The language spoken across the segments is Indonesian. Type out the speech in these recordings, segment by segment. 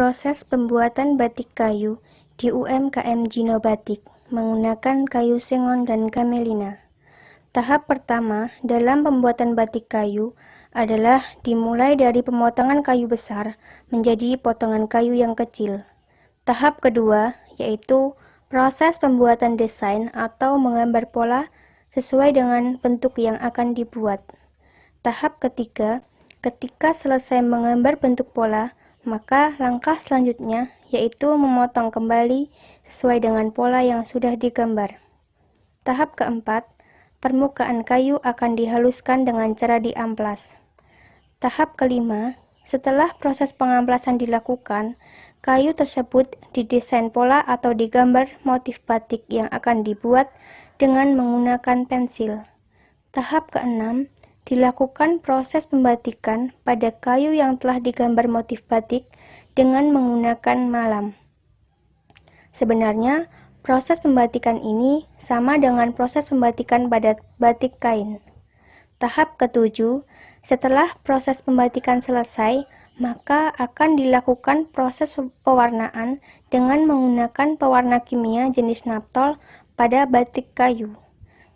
Proses pembuatan batik kayu di UMKM Jino Batik menggunakan kayu sengon dan gamelina. Tahap pertama dalam pembuatan batik kayu adalah dimulai dari pemotongan kayu besar menjadi potongan kayu yang kecil. Tahap kedua yaitu proses pembuatan desain atau menggambar pola sesuai dengan bentuk yang akan dibuat. Tahap ketiga, ketika selesai menggambar bentuk pola, maka langkah selanjutnya yaitu memotong kembali sesuai dengan pola yang sudah digambar. Tahap keempat, permukaan kayu akan dihaluskan dengan cara diamplas. Tahap kelima, setelah proses pengamplasan dilakukan, kayu tersebut didesain pola atau digambar motif batik yang akan dibuat dengan menggunakan pensil. Tahap keenam, dilakukan proses pembatikan pada kayu yang telah digambar motif batik dengan menggunakan malam. Sebenarnya, proses pembatikan ini sama dengan proses pembatikan pada batik kain. Tahap ketujuh, setelah proses pembatikan selesai, maka akan dilakukan proses pewarnaan dengan menggunakan pewarna kimia jenis naptol pada batik kayu.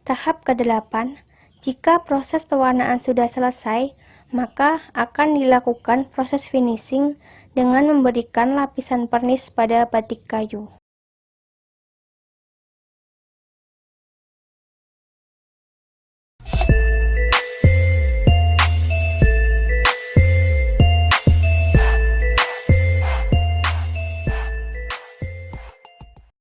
Tahap ke-8, jika proses pewarnaan sudah selesai, maka akan dilakukan proses finishing dengan memberikan lapisan pernis pada batik kayu.